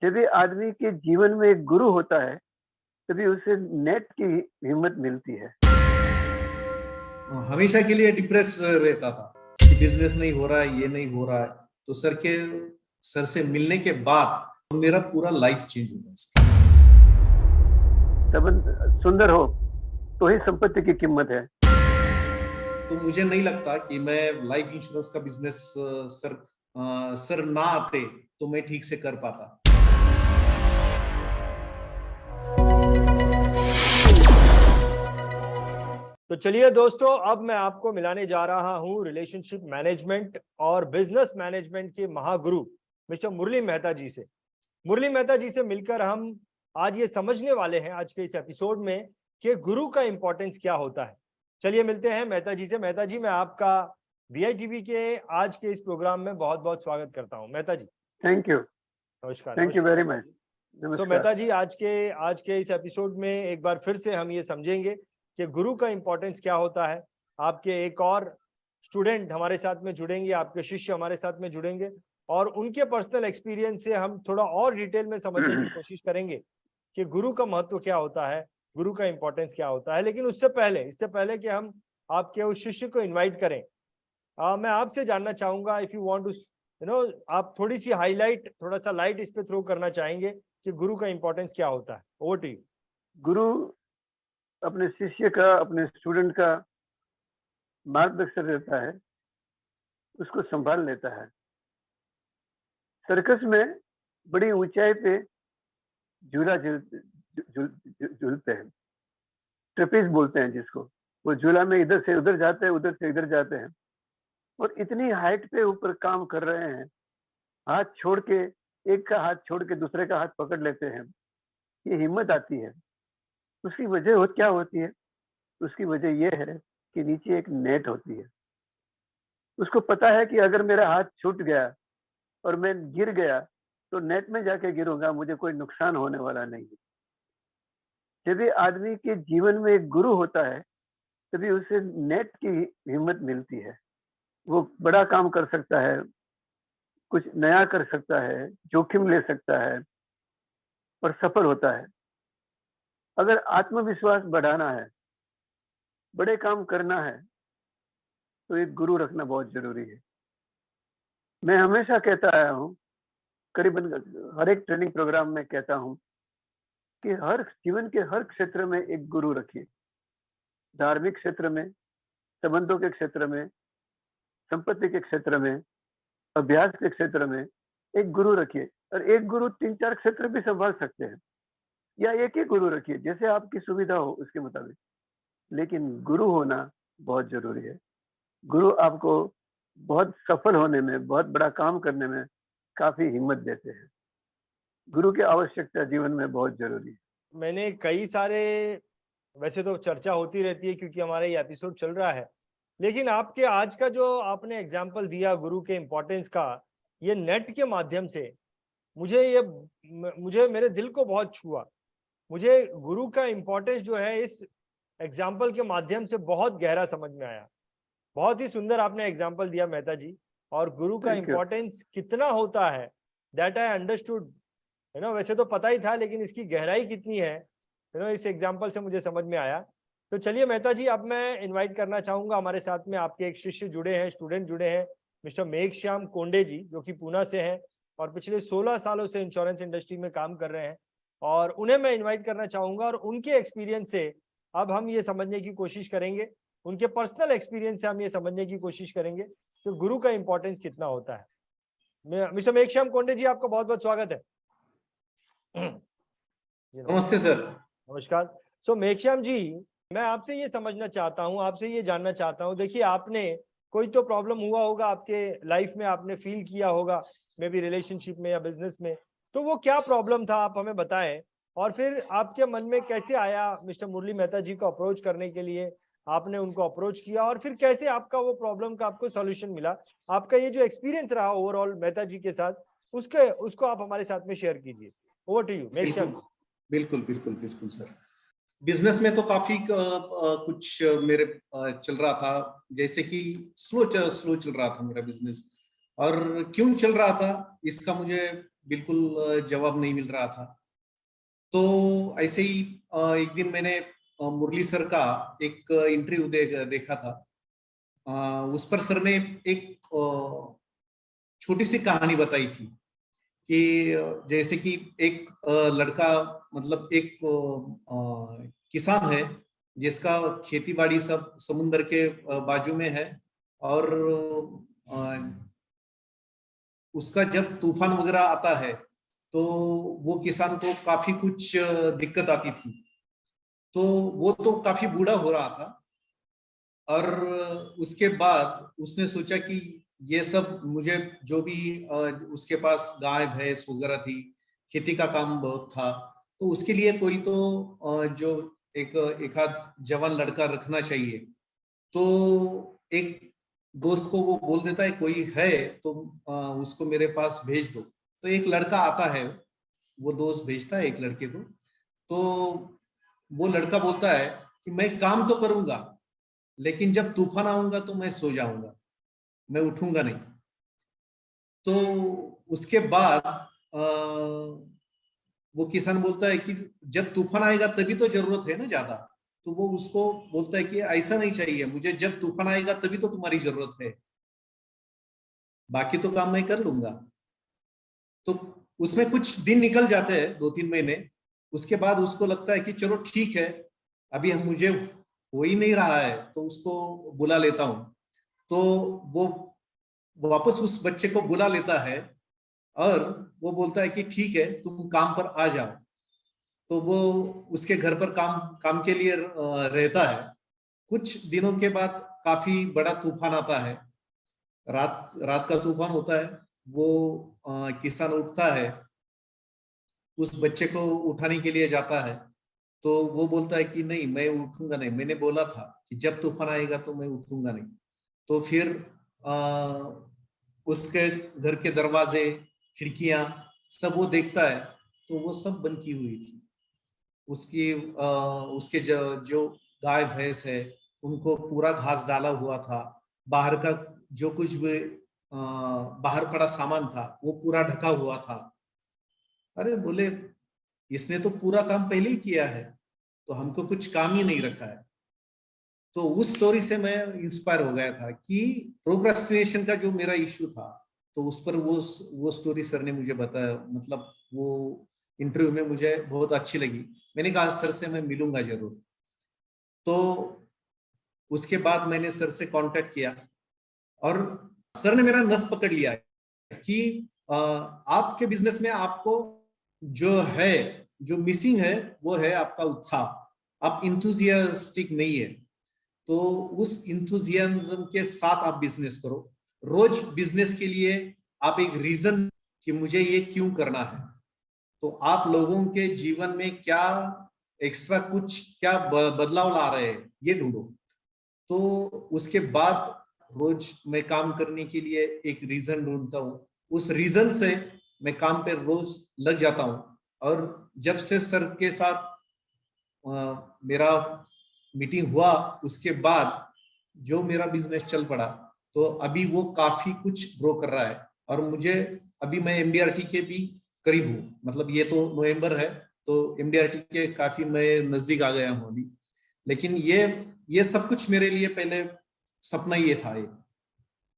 जब भी आदमी के जीवन में एक गुरु होता है, तभी उसे नेट की हिम्मत मिलती है। हमेशा के लिए डिप्रेस रहता था कि बिजनेस नहीं हो रहा है, ये नहीं हो रहा है। तो सर से मिलने के बाद मेरा पूरा लाइफ चेंज हो गया। संबंध सुंदर हो तो ही संपत्ति की कीमत है। तो मुझे नहीं लगता कि मैं लाइफ इंश्योरेंस का बिजनेस सर ना आते तो मैं ठीक से कर पाता। तो चलिए दोस्तों, अब मैं आपको मिलाने जा रहा हूं रिलेशनशिप मैनेजमेंट और बिजनेस मैनेजमेंट के महागुरु मिस्टर मुरली मेहता जी से। मुरली मेहता जी से मिलकर हम आज ये समझने वाले हैं आज के इस एपिसोड में कि गुरु का इंपॉर्टेंस क्या होता है। चलिए मिलते हैं मेहता जी से। मेहता जी, मैं आपका VITV के आज के इस प्रोग्राम में बहुत बहुत स्वागत करता हूं। मेहता जी थैंक यू। नमस्कार। Thank you very much. तो मेहता जी, आज के इस एपिसोड में एक बार फिर से हम ये समझेंगे कि गुरु का इंपॉर्टेंस क्या होता है। आपके एक और स्टूडेंट हमारे साथ में जुड़ेंगे, आपके शिष्य हमारे साथ में जुड़ेंगे और उनके पर्सनल एक्सपीरियंस से हम थोड़ा और डिटेल में समझने की कोशिश करेंगे कि गुरु का महत्व क्या होता है, गुरु का इंपॉर्टेंस क्या होता है। लेकिन इससे पहले कि हम आपके उस शिष्य को इन्वाइट करें, मैं आपसे जानना चाहूंगा, इफ यू वांट टू आप थोड़ी सी हाईलाइट, थोड़ा सा लाइट इस पे थ्रो करना चाहेंगे कि गुरु का इंपॉर्टेंस क्या होता है। Over to you. गुरु अपने शिष्य का, अपने स्टूडेंट का मार्गदर्शन रहता है, उसको संभाल लेता है। सर्कस में बड़ी ऊंचाई पे झूला झूलते हैं, ट्रेपेज बोलते हैं जिसको। वो झूला में इधर से उधर जाते हैं, उधर से इधर जाते हैं और इतनी हाइट पे ऊपर काम कर रहे हैं, हाथ छोड़ के, एक का हाथ छोड़ के दूसरे का हाथ पकड़ लेते हैं। ये हिम्मत आती है। उसकी वजह क्या होती है? उसकी वजह यह है कि नीचे एक नेट होती है। उसको पता है कि अगर मेरा हाथ छूट गया और मैं गिर गया तो नेट में जाके गिरूंगा, मुझे कोई नुकसान होने वाला नहीं है। जब भी आदमी के जीवन में एक गुरु होता है, तभी उसे नेट की हिम्मत मिलती है। वो बड़ा काम कर सकता है, कुछ नया कर सकता है, जोखिम ले सकता है और सफल होता है। अगर आत्मविश्वास बढ़ाना है, बड़े काम करना है, तो एक गुरु रखना बहुत जरूरी है। मैं हमेशा कहता आया हूँ, करीबन हर एक ट्रेनिंग प्रोग्राम में कहता हूँ कि हर जीवन के हर क्षेत्र में एक गुरु रखिए। धार्मिक क्षेत्र में, संबंधों के क्षेत्र में, संपत्ति के क्षेत्र में, अभ्यास के क्षेत्र में एक गुरु रखिए। और एक गुरु 3-4 क्षेत्र भी संभाल सकते हैं, या एक ही गुरु रखिए, जैसे आपकी सुविधा हो उसके मुताबिक। लेकिन गुरु होना बहुत जरूरी है। गुरु आपको बहुत सफल होने में, बहुत बड़ा काम करने में काफी हिम्मत देते हैं। गुरु की आवश्यकता जीवन में बहुत जरूरी है। मैंने कई सारे, वैसे तो चर्चा होती रहती है क्योंकि हमारा ये एपिसोड चल रहा है, लेकिन आपके आज का जो आपने एग्जाम्पल दिया गुरु के इम्पोर्टेंस का, ये नेट के माध्यम से मुझे मेरे दिल को बहुत छुआ। मुझे गुरु का इम्पोर्टेंस जो है इस एग्जाम्पल के माध्यम से बहुत गहरा समझ में आया। बहुत ही सुंदर आपने एग्जाम्पल दिया मेहता जी। और गुरु का इम्पोर्टेंस कितना होता है, दैट आई अंडरस्टूड। वैसे तो पता ही था, लेकिन इसकी गहराई कितनी है इस एग्जाम्पल से मुझे समझ में आया। तो चलिए मेहता जी, अब मैं इनवाइट करना चाहूंगा, हमारे साथ में आपके एक शिष्य जुड़े हैं, स्टूडेंट जुड़े हैं, मिस्टर मेघश्याम कोंडे जी, जो कि पूना से हैं और पिछले 16 सालों से इंश्योरेंस इंडस्ट्री में काम कर रहे हैं। और उन्हें मैं इन्वाइट करना चाहूंगा और उनके एक्सपीरियंस से अब हम ये समझने की कोशिश करेंगे, उनके पर्सनल एक्सपीरियंस से हम ये समझने की कोशिश करेंगे कि गुरु का इंपॉर्टेंस कितना होता है। मिस्टर मेघश्याम कोंडे जी, आपका बहुत बहुत स्वागत है। नमस्ते सर। नमस्कार। सो मेघश्याम जी, मैं आपसे ये समझना चाहता हूँ, आपसे ये जानना चाहता हूँ, देखिए आपने कोई तो प्रॉब्लम हुआ होगा आपके लाइफ में, आपने फील किया होगा, मे बी रिलेशनशिप में या बिजनेस में। तो वो क्या प्रॉब्लम था, आप हमें बताएं। और फिर आपके मन में कैसे आया मिस्टर मुरली मेहता जी को अप्रोच करने के लिए, आपने उनको अप्रोच किया और फिर कैसे आपका वो प्रॉब्लम का आपको सॉल्यूशन मिला। आपका ये जो एक्सपीरियंस रहा ओवरऑल मेहता जी के साथ, उसको आप हमारे साथ में शेयर कीजिए। Over to you Meghshyam. बिल्कुल बिल्कुल बिल्कुल सर। बिजनेस में तो काफी कुछ मेरे चल रहा था, जैसे कि स्लो चल रहा था मेरा बिजनेस। और क्यों चल रहा था इसका मुझे बिल्कुल जवाब नहीं मिल रहा था। तो ऐसे ही एक दिन मैंने मुरली सर का एक इंटरव्यू देखा था। उस पर सर ने एक छोटी सी कहानी बताई थी कि जैसे कि एक लड़का, मतलब एक किसान है जिसका खेती बाड़ी सब समुद्र के बाजू में है, और उसका जब तूफान वगैरह आता है तो वो किसान को काफी कुछ दिक्कत आती थी। तो वो तो काफी बूढ़ा हो रहा था, और उसके बाद उसने सोचा कि ये सब मुझे जो भी उसके पास गाय भैंस वगैरह थी, खेती का काम बहुत था, तो उसके लिए कोई तो जो एक आध जवान लड़का रखना चाहिए। तो एक दोस्त को वो बोल देता है कोई है तो उसको मेरे पास भेज दो। तो एक लड़का आता है, वो दोस्त भेजता है एक लड़के को। तो वो लड़का बोलता है कि मैं काम तो करूंगा, लेकिन जब तूफान आऊंगा तो मैं सो जाऊंगा, मैं उठूंगा नहीं। तो उसके बाद वो किसान बोलता है कि जब तूफान आएगा तभी तो जरूरत है ना ज्यादा। तो वो उसको बोलता है कि ऐसा नहीं चाहिए, मुझे जब तूफान आएगा तभी तो तुम्हारी जरूरत है, बाकी तो काम मैं कर लूंगा। तो उसमें कुछ दिन निकल जाते हैं, 2-3 महीने। उसके बाद उसको लगता है कि चलो ठीक है, अभी हम मुझे हो ही नहीं रहा है तो उसको बुला लेता हूं। तो वो वापस उस बच्चे को बुला लेता है, और वो बोलता है कि ठीक है तुम काम पर आ जाओ। तो वो उसके घर पर काम काम के लिए रहता है। कुछ दिनों के बाद काफी बड़ा तूफान आता है, रात रात का तूफान होता है। वो किसान उठता है, उस बच्चे को उठाने के लिए जाता है। तो वो बोलता है कि नहीं मैं उठूंगा नहीं, मैंने बोला था कि जब तूफान आएगा तो मैं उठूंगा नहीं। तो फिर उसके घर के दरवाजे, खिड़कियां सब वो देखता है, तो वो सब बंद की हुई थी। उसके जो गाय भैंस है उनको पूरा घास डाला हुआ था। बाहर का जो कुछ भी बाहर पड़ा सामान था वो पूरा ढका हुआ था। अरे बोले इसने तो पूरा काम पहले ही किया है, तो हमको कुछ काम ही नहीं रखा है। तो उस स्टोरी से मैं इंस्पायर हो गया था कि प्रोक्रेस्टिनेशन का जो मेरा इश्यू था, तो उस पर वो स्टोरी सर ने मुझे बताया। मतलब वो इंटरव्यू में मुझे बहुत अच्छी लगी। मैंने कहा सर से मैं मिलूंगा जरूर। तो उसके बाद मैंने सर से कांटेक्ट किया, और सर ने मेरा नस पकड़ लिया कि आपके बिजनेस में आपको जो है, जो मिसिंग है वो है आपका उत्साह। आप इंथुजियास्टिक नहीं है, तो उस इंथुजियाज्म के साथ आप बिजनेस करो। रोज बिजनेस के लिए आप एक रीजन कि मुझे ये क्यों करना है, तो आप लोगों के जीवन में क्या एक्स्ट्रा कुछ क्या बदलाव ला रहे हैं ये ढूंढो। तो उसके बाद रोज मैं काम करने के लिए एक रीजन ढूंढता हूँ, उस रीजन से मैं काम पे रोज लग जाता हूँ। और जब से सर के साथ मेरा मीटिंग हुआ, उसके बाद जो मेरा बिजनेस चल पड़ा, तो अभी वो काफी कुछ ग्रो कर रहा है। और मुझे अभी मैं एमडीआरटी के भी करीब हूँ, मतलब ये तो नवंबर है तो एमडीआरटी के काफी मैं नजदीक आ गया हूँ अभी। लेकिन ये सब कुछ मेरे लिए पहले सपना ही था। ये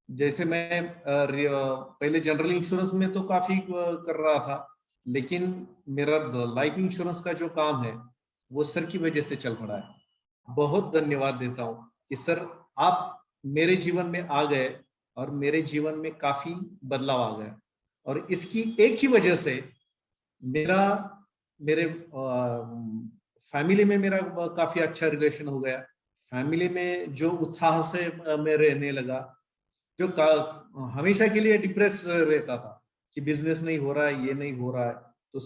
जैसे मैं पहले जनरल इंश्योरेंस में तो काफी कर रहा था, लेकिन मेरा लाइफ इंश्योरेंस का जो काम है वो सर की वजह से चल पड़ा है। बहुत धन्यवाद देता हूँ कि सर आप मेरे जीवन में आ गए और मेरे जीवन में काफी बदलाव आ गया। और इसकी एक ही वजह से मेरे फैमिली में मेरा काफी अच्छा रिलेशन हो गया। फैमिली में जो उत्साह से मैं रहने लगा, जो हमेशा के लिए डिप्रेस रहता था कि बिजनेस नहीं हो रहा है, ये नहीं हो रहा है, तो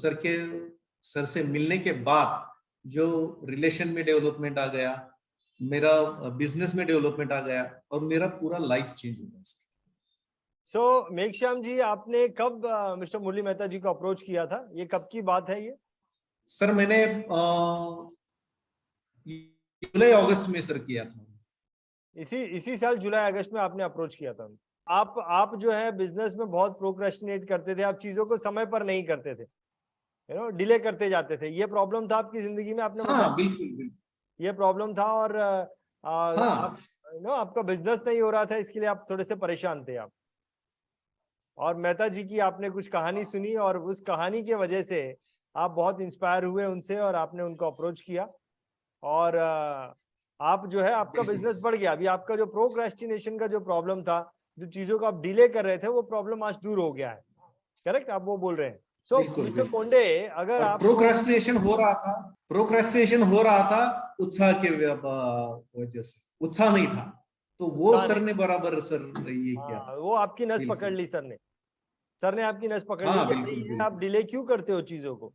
सर से मिलने के बाद जो रिलेशन में डेवलपमेंट आ गया, मेरा बिजनेस में डेवलपमेंट आ गया, और मेरा पूरा लाइफ चेंज हो गया। सो मेघश्याम जी, आपने कब मिस्टर मुरली मेहता जी को अप्रोच किया था? ये कब की बात है ये? सर मैंने जुलाई अगस्त में सर किया था। इसी साल जुलाई अगस्त में आपने अप्रोच किया था? आप जो है बिजनेस में बहुत प्रोक्रेस्टिनेट करते थे, आप चीजों को समय पर नहीं करते थे, डिले करते जाते थे। ये प्रॉब्लम था आपकी जिंदगी में, आपने बताया हाँ बिल्कुल बिल्कुल। ये प्रॉब्लम था। और आप हाँ आपका बिजनेस नहीं हो रहा था, इसके लिए आप थोड़े से परेशान थे आप। और मेहता जी की आपने कुछ कहानी सुनी और उस कहानी के वजह से आप बहुत इंस्पायर हुए उनसे और आपने उनको अप्रोच किया। और आप जो है आपका बिजनेस बढ़ गया। अभी आपका जो प्रोक्रेस्टिनेशन का जो प्रॉब्लम था, जो चीजों को आप डिले कर रहे थे, वो प्रॉब्लम आज दूर हो गया है। करेक्ट, आप वो बोल रहे हैं। सो बिल्कुल मिस्टर बिल्कुल। कोंडे, अगर और आपको प्रोक्रेस्टिनेशन हो रहा था उत्साह के वजह से, उत्साह नहीं था, तो वो उत्साह सर नहीं, ने बराबर सर ये किया हाँ था। वो आपकी नस पकड़ बिल्कुल। ली सर ने। सर ने आपकी नस पकड़ ली हाँ कि भाई बिल्कुल ये आप बिल्कुल। डिले क्यों करते हो चीजों को।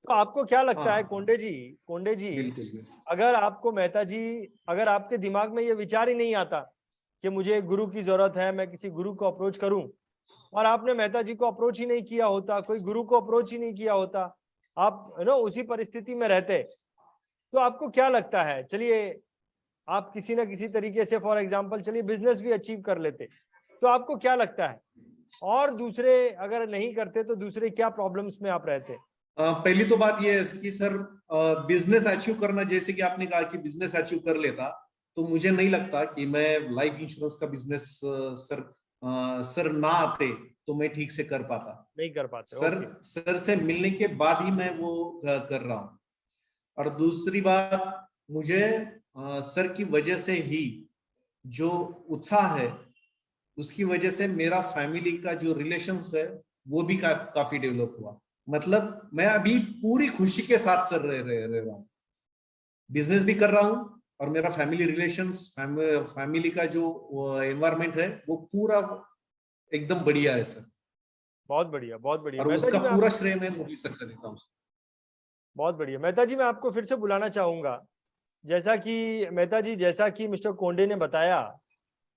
तो आपको क्या लगता है हाँ कोंडे जी, बिल्कुल बिल्कुल। अगर आपको मेहता जी, अगर आपके दिमाग में ये विचार ही नहीं आता कि मुझे एक गुरु की जरूरत है, मैं किसी गुरु को अप्रोच करूं, और आपने मेहता जी को अप्रोच ही नहीं किया होता, कोई गुरु को अप्रोच ही नहीं किया होता, आप उसी परिस्थिति में रहते, तो आपको क्या लगता है, चलिए आप किसी ना किसी तरीके से फॉर एग्जांपल चलिए बिजनेस भी अचीव कर लेते, तो आपको क्या लगता है, और दूसरे अगर नहीं करते तो दूसरे क्या प्रॉब्लम्स में आप रहते। पहली तो बात यह है कि सर बिजनेस अचीव करना, जैसे कि आपने कहा कि बिजनेस अचीव कर लेता, तो मुझे नहीं लगता कि मैं लाइफ इंश्योरेंस का बिजनेस सर ना आते तो मैं ठीक से कर पाता। नहीं कर पाते, सर ओके। सर से मिलने के बाद ही मैं वो कर रहा हूँ। और दूसरी बात, मुझे सर की वजह से ही जो उत्साह है, उसकी वजह से मेरा फैमिली का जो रिलेशंस है वो भी काफी डेवलप हुआ। मतलब मैं अभी पूरी खुशी के साथ सर रह रहा हूँ, बिजनेस भी कर रहा हूँ, और मेरा फैमिली रिलेशंस, फैमिली का जो एनवायरनमेंट है वो पूरा एकदम बढ़िया है सर। बहुत बढ़िया, बहुत बढ़िया और मेहता उसका जी, मैं पूरा आप श्रेय मैं मोदी सर को देता हूँ। बहुत बढ़िया मेहता जी, मैं आपको फिर से बुलाना चाहूंगा। जैसा कि मेहता जी, जैसा कि मिस्टर कोंडे ने बताया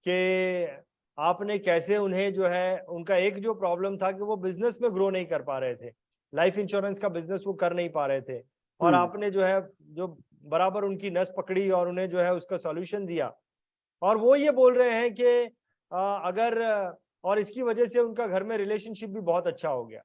कि आपने कैसे उन्हें जो है, उनका एक जो प्रॉब्लम था कि वो बिजनेस में ग्रो नहीं कर पा रहे थे, लाइफ इंश्योरेंस का बिजनेस वो कर नहीं पा रहे थे, और आपने जो है जो बराबर उनकी नस पकड़ी और उन्हें जो है उसका सॉल्यूशन दिया। और वो ये बोल रहे हैं कि अगर, और इसकी वजह से उनका घर में रिलेशनशिप भी बहुत अच्छा हो गया,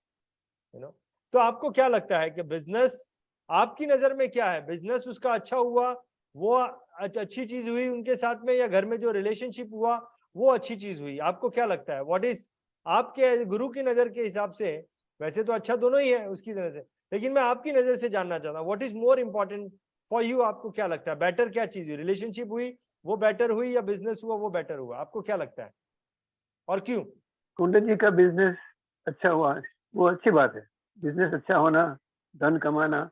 तो आपको क्या लगता है कि बिजनेस आपकी नजर में क्या है, बिजनेस उसका अच्छा हुआ, वो अच्छी चीज हुई उनके साथ में, या घर में जो रिलेशनशिप हुआ वो अच्छी चीज हुई, आपको क्या लगता है, व्हाट इज आपके गुरु की नजर के हिसाब से। वैसे तो अच्छा दोनों ही है उसकी नजर से, लेकिन मैं आपकी नजर से जानना चाहता हूँ what is more important for you, आपको क्या लगता है बेटर क्या चीज हुई, रिलेशनशिप हुई वो बेटर हुई, या बिजनेस हुआ वो बेटर हुआ, आपको क्या लगता है और क्यों। कुंडन जी का बिजनेस अच्छा हुआ, वो अच्छी बात है। बिजनेस अच्छा होना, धन कमाना,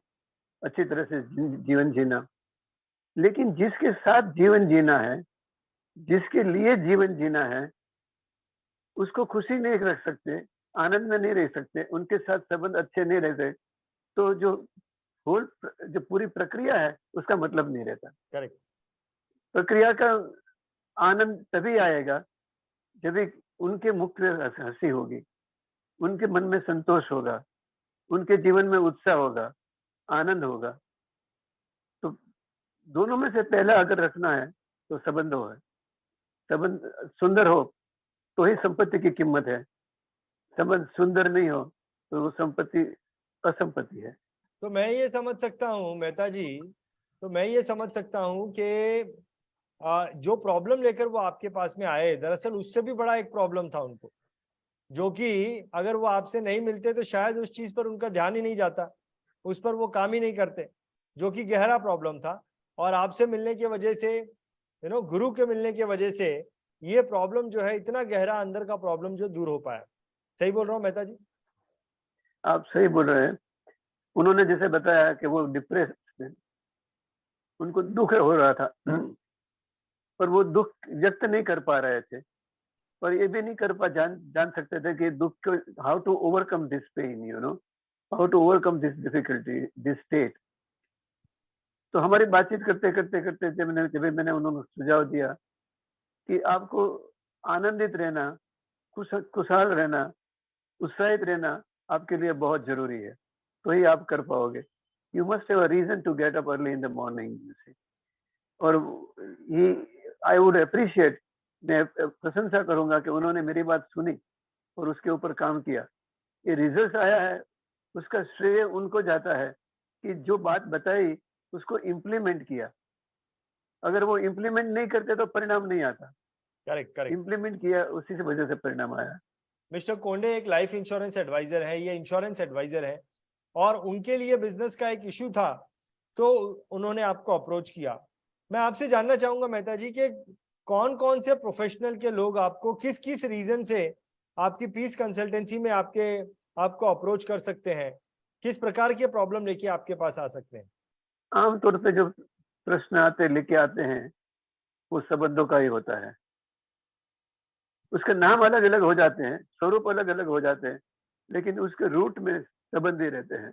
अच्छी तरह से जीवन जीना, लेकिन जिसके साथ जीवन जीना है, जिसके लिए जीवन जीना है, उसको खुशी नहीं रख सकते, आनंद में नहीं रह सकते, उनके साथ संबंध अच्छे नहीं रहते, तो जो होल जो पूरी प्रक्रिया है उसका मतलब नहीं रहता। करेक्ट। प्रक्रिया का आनंद तभी आएगा जब एक उनके मुख में हंसी होगी, उनके मन में संतोष होगा, उनके जीवन में उत्साह होगा, आनंद होगा। तो दोनों में से पहला अगर रखना है तो संबंध हो है, संबंध सुंदर हो तो ही संपत्ति की कीमत है, संबंध सुंदर नहीं हो तो वो संपत्ति असंपत्ति है। तो मैं ये समझ सकता हूँ मेहता जी, तो मैं ये समझ सकता हूँ कि जो प्रॉब्लम लेकर वो आपके पास में आए, दरअसल उससे भी बड़ा एक प्रॉब्लम था उनको, जो कि अगर वो आपसे नहीं मिलते तो शायद उस चीज पर उनका ध्यान ही नहीं जाता, उस पर वो काम ही नहीं करते, जो कि गहरा प्रॉब्लम था। और आपसे मिलने की वजह से, गुरु के मिलने की वजह से ये प्रॉब्लम जो है, इतना गहरा अंदर का प्रॉब्लम जो दूर हो पाया। सही बोल रहा हूँ मेहता जी। आप सही बोल रहे हैं। उन्होंने जैसे बताया कि वो डिप्रेस, उनको दुख हो रहा था, पर वो दुख व्यक्त नहीं कर पा रहे थे, और ये भी नहीं कर पा जान सकते थे कि दुख को, how to overcome this pain, how to overcome this difficulty, this state. तो हमारी बातचीत करते करते करते जब मैंने उन्होंने सुझाव दिया कि आपको आनंदित रहना, खुशहाल रहना, उत्साहित रहना आपके लिए बहुत जरूरी है, तो ही आप कर पाओगे। You must have a reason to get up early in the morning, और ही, आई वुड अप्रिशिएट मैं प्रशंसा करूंगा कि उन्होंने मेरी बात सुनी और उसके ऊपर काम किया। ये रिजल्ट आया है, उसका श्रेय उनको जाता है कि जो बात बताई उसको इम्प्लीमेंट किया। अगर वो इम्प्लीमेंट नहीं करते तो परिणाम नहीं आता। Correct correct. इम्प्लीमेंट किया, उसी से वजह से परिणाम आया। मिस्टर कोंडे एक लाइफ इंश्योरेंस एडवाइजर है, ये इंश्योरेंस एडवाइजर है और उनके लिए बिजनेस का एक इशू था तो उन्होंने आपको अप्रोच किया। मैं आपसे जानना चाहूंगा मेहता जी कि कौन कौन से प्रोफेशनल के लोग आपको किस किस रीजन से आपकी पीस कंसल्टेंसी में आपको अप्रोच कर सकते हैं, किस प्रकार के प्रॉब्लम लेके आपके पास आ सकते हैं? आमतौर पे जो प्रश्न लेके आते हैं वो संबंधों का ही होता है। उसके नाम अलग अलग हो जाते हैं, स्वरूप अलग अलग हो जाते हैं, लेकिन उसके रूट में संबंध ही रहते हैं।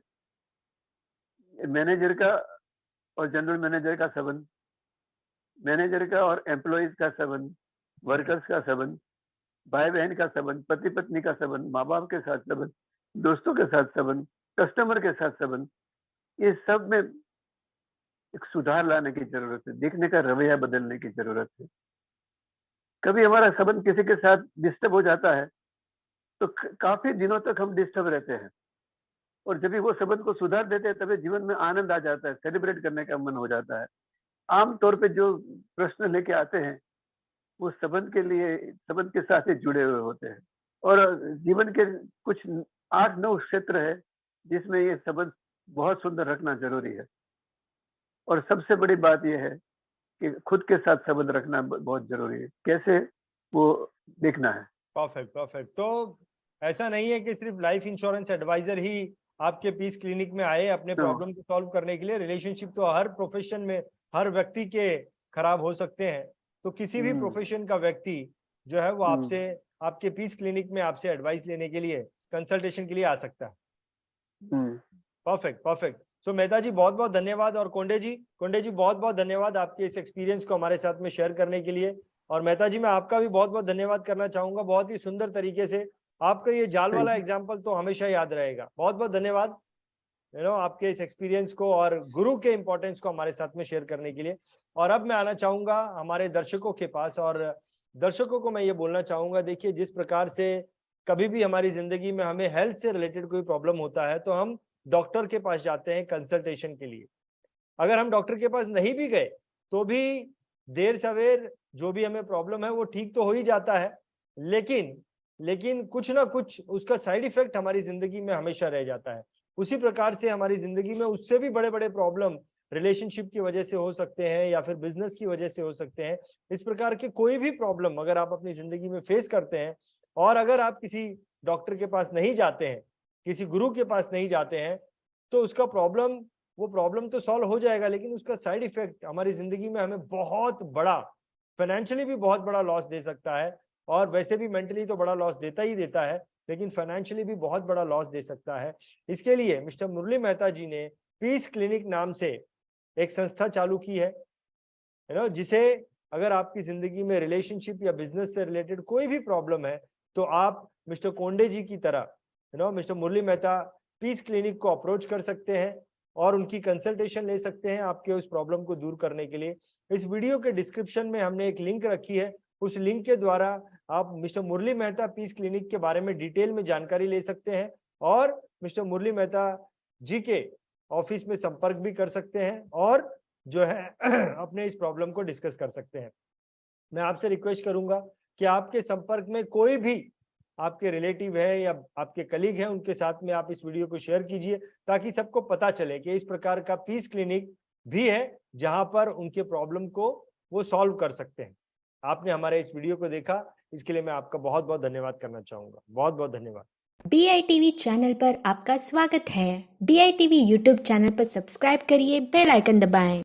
मैनेजर का और जनरल मैनेजर का संबंध, मैनेजर का और एम्प्लॉइज का संबंध, वर्कर्स का संबंध, भाई बहन का संबंध, पति पत्नी का संबंध, माँ बाप के साथ संबंध, दोस्तों के साथ संबंध, कस्टमर के साथ संबंध, ये सब में एक सुधार लाने की जरूरत है, देखने का रवैया बदलने की जरूरत है। कभी हमारा संबंध किसी के साथ डिस्टर्ब हो जाता है तो काफी दिनों तक हम डिस्टर्ब रहते हैं, और जब भी वो संबंध को सुधार देते हैं तभी जीवन में आनंद आ जाता है, सेलिब्रेट करने का मन हो जाता है। आमतौर पे जो प्रश्न लेके आते हैं वो संबंध के साथ ही जुड़े हुए होते हैं, और जीवन के कुछ 8-9 क्षेत्र है जिसमें ये संबंध बहुत सुंदर रखना जरूरी है। और सबसे बड़ी बात यह है कि खुद के साथ संबंध रखना बहुत जरूरी है। कैसे, वो देखना है। Perfect perfect. तो ऐसा नहीं है कि सिर्फ लाइफ इंश्योरेंस एडवाइजर ही आपके पीस क्लिनिक में आए अपने प्रॉब्लम को सॉल्व करने के लिए। रिलेशनशिप तो हर प्रोफेशन में हर व्यक्ति के खराब हो सकते हैं, तो किसी भी प्रोफेशन का व्यक्ति जो है वो आपसे आपके पीस क्लिनिक में आपसे एडवाइस लेने के लिए, कंसल्टेशन के लिए आ सकता है। Perfect perfect. So Mehta ji बहुत बहुत धन्यवाद, और कोंडे जी बहुत बहुत धन्यवाद आपके इस एक्सपीरियंस को हमारे साथ में शेयर करने के लिए। और मेहता जी मैं आपका भी बहुत बहुत धन्यवाद करना चाहूंगा, बहुत ही सुंदर तरीके से आपका ये जाल वाला एग्जाम्पल तो हमेशा याद रहेगा। बहुत बहुत धन्यवाद आपके इस एक्सपीरियंस को और गुरु के इंपॉर्टेंस को हमारे साथ में शेयर करने के लिए। और अब मैं आना चाहूंगा हमारे दर्शकों के पास, और दर्शकों को मैं ये बोलना चाहूंगा, देखिए जिस प्रकार से कभी भी हमारी जिंदगी में हमें हेल्थ से रिलेटेड कोई प्रॉब्लम होता है तो हम डॉक्टर के पास जाते हैं कंसल्टेशन के लिए। अगर हम डॉक्टर के पास नहीं भी गए तो भी देर सवेर जो भी हमें प्रॉब्लम है वो ठीक तो हो ही जाता है, लेकिन कुछ ना कुछ उसका साइड इफेक्ट हमारी जिंदगी में हमेशा रह जाता है। उसी प्रकार से हमारी जिंदगी में उससे भी बड़े बड़े प्रॉब्लम रिलेशनशिप की वजह से हो सकते हैं या फिर बिजनेस की वजह से हो सकते हैं। इस प्रकार के कोई भी प्रॉब्लम अगर आप अपनी जिंदगी में फेस करते हैं और अगर आप किसी डॉक्टर के पास नहीं जाते हैं, किसी गुरु के पास नहीं जाते हैं, तो उसका वो प्रॉब्लम तो सॉल्व हो जाएगा, लेकिन उसका साइड इफेक्ट हमारी जिंदगी में हमें बहुत बड़ा, फाइनेंशियली भी बहुत बड़ा लॉस दे सकता है। और वैसे भी मेंटली तो बड़ा लॉस देता ही देता है, लेकिन फाइनेंशियली भी बहुत बड़ा लॉस दे सकता है। इसके लिए मिस्टर मुरली मेहता जी ने पीस क्लिनिक नाम से एक संस्था चालू की है, जिसे अगर आपकी जिंदगी में रिलेशनशिप या बिजनेस से रिलेटेड कोई भी प्रॉब्लम है तो आप मिस्टर कोंडे जी की तरह मिस्टर मुरली मेहता पीस क्लिनिक को अप्रोच कर सकते हैं और उनकी कंसल्टेशन ले सकते हैं आपके उस प्रॉब्लम को दूर करने के लिए। इस वीडियो के डिस्क्रिप्शन में हमने एक लिंक रखी है, उस लिंक के द्वारा आप मिस्टर मुरली मेहता पीस क्लिनिक के बारे में डिटेल में जानकारी ले सकते हैं और मिस्टर मुरली मेहता जी के ऑफिस में संपर्क भी कर सकते हैं और जो है अपने इस प्रॉब्लम को डिस्कस कर सकते हैं। मैं आपसे रिक्वेस्ट करूंगा कि आपके संपर्क में कोई भी आपके रिलेटिव है या आपके कलीग हैं, उनके साथ में आप इस वीडियो को शेयर कीजिए ताकि सबको पता चले कि इस प्रकार का पीस क्लिनिक भी है जहां पर उनके प्रॉब्लम को वो सॉल्व कर सकते हैं। आपने हमारे इस वीडियो को देखा, इसके लिए मैं आपका बहुत बहुत धन्यवाद करना चाहूंगा। बहुत बहुत धन्यवाद। DITV चैनल पर आपका स्वागत है। DITV यूट्यूब चैनल पर सब्सक्राइब करिए, बेल आइकन दबाएं।